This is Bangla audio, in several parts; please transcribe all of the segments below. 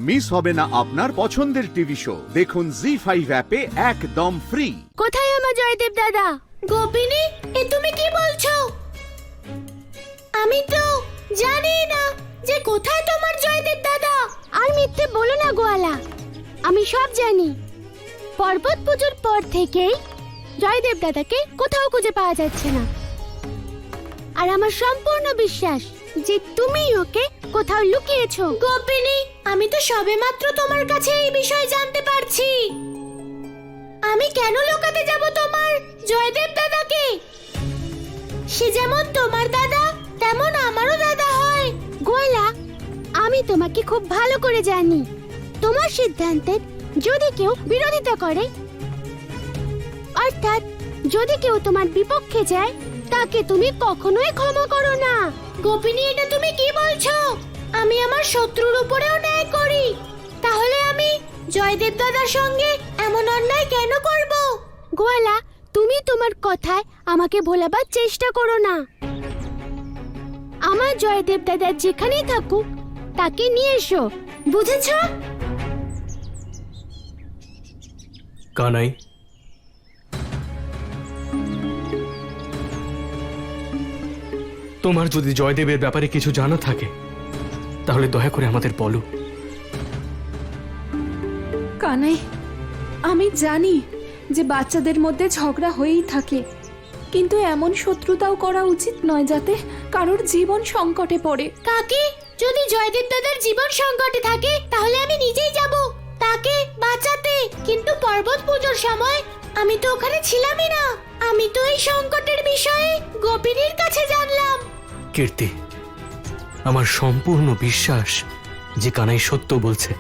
মিস হবে না আপনার পছন্দের টিভি শো। দেখুন জি5 অ্যাপে একদম ফ্রি। কোথায় আমার জয়দেব দাদা? গোপিনী, এ তুমি কি বলছো? আমি তো জানি না যে কোথায় তোমার জয়দেব দাদা। আর মিথ্যে বলো না গোয়ালা, আমি সব জানি। পর্বত পুজোর পর থেকেই জয়দেব দাদাকে কোথাও খুঁজে পাওয়া যাচ্ছে না। আর আমার সম্পূর্ণ বিশ্বাস যে তুমি ওকে কোথাও লুকিয়েছো। গোপিনী, আমি তো সবেমাত্র তোমার কাছে এই বিষয় জানতে পারছি। আমি কেন লুকাতে যাব তোমার জয়দেব দাদাকে? সে যেমন তোমার দাদা তেমন আমারও দাদা হয়। গোয়ালা, আমি তোমাকে খুব ভালো করে জানি। তোমার সিদ্ধান্তের যদি কেউ বিরোধিতা করে, অর্থাৎ যদি কেউ তোমার বিপক্ষে যায়, তাকে তুমি কখনোই ক্ষমা করো না। গোপিনী, এটা তুমি কি বলছো? আমি আমার শত্রুর উপরেও ন্যায় করি, তাহলে আমি জয়দেব দাদার সঙ্গে এমন অন্যায় কেন করব? গোয়ালা, তুমি তোমার কথায় আমাকে ভোলাবার চেষ্টা করো না। আমার জয়দেব দাদা যেখানেই থাকুক তাকে নিয়ে এসো, বুঝেছো? কানাই, তোমার যদি জয়দেবের ব্যাপারে কিছু জানা থাকে তাহলে দয়া করে আমাদের বলো। কানাই, আমি জানি যে বাচ্চাদের মধ্যে ঝগড়া হয়েই থাকে, কিন্তু এমন শত্রুতাও করা উচিত নয় যাতে কারোর জীবন সংকটে পড়ে। কাকি, যদি জয়দেব দাদার জীবন সংকটে থাকে তাহলে আমি নিজেই যাব তাকে বাঁচাতে। কিন্তু পর্বত পুজোর সময় আমি তো ওখানে ছিলামই না। আমি তো এই সংকটের বিষয়ে গোপিনীর কাছে জানলাম। কীর্তি, আমার সম্পূর্ণ বিশ্বাস যে কানাই সত্য বলছে।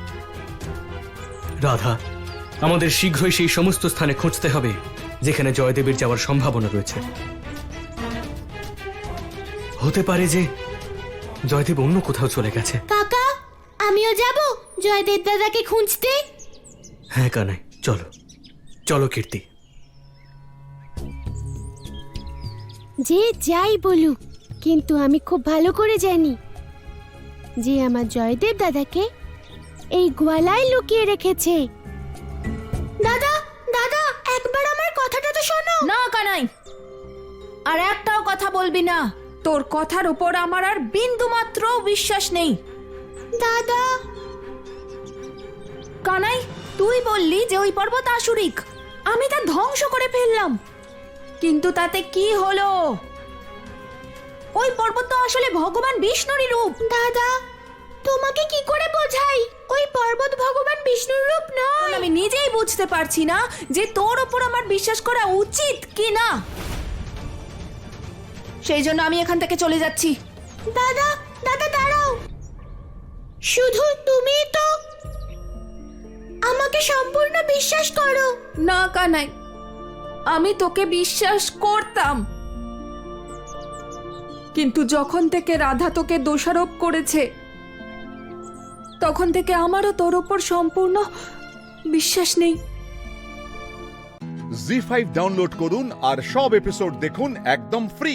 রাধা, আমাদের শীঘ্রই সেই সমস্ত স্থানে খুঁজতে হবে যেখানে জয়দেবের যাওয়ার সম্ভাবনা রয়েছে। হতে পারে যে জয়দেব অন্য কোথাও চলে গেছে। কাকা, আমিও যাব জয়দেব দাদাকে খুঁজতে। হ্যাঁ কানাই, চলো চলো কীর্তি। যে যাই বলুক, কিন্তু আমি খুব ভালো করে জানি যে আমার জয়দেব দাদাকে এই গোয়ালায় লুকিয়ে রেখেছে। দাদা, দাদা, একবার আমার কথাটা তো শোনো। না কানাই, আর একটাও কথা বলবি না। তোর কথার উপর আমার আর বিন্দু মাত্র বিশ্বাস নেই। দাদা, কানাই, তুই বললি যে ওই পর্বত আসুরিক, আমি তা ধ্বংস করে ফেললাম, কিন্তু তাতে কি হলো? ওই পর্বত তো আসলে ভগবান বিষ্ণুরই রূপ। দাদা, তোমাকে কি করে বোঝাই? ওই পর্বত ভগবান বিষ্ণুর রূপ নয়। আমি নিজেই বুঝতে পারছি না যে তোর ওপর আমার বিশ্বাস করা উচিত কি না। সেই জন্য আমি এখান থেকে চলে যাচ্ছি। দাদা, দাদা দাঁড়াও। শুধু তুমি তো আমাকে সম্পূর্ণ বিশ্বাস করো। না কানাই, আমি তোকে বিশ্বাস করতাম, কিন্তু যখন থেকে রাধা তোকে দোষারোপ করেছে তখন থেকে আমারও তোর ওপর সম্পূর্ণ বিশ্বাস নেই। জি5 ডাউনলোড করুন আর সব এপিসোড দেখুন একদম ফ্রি।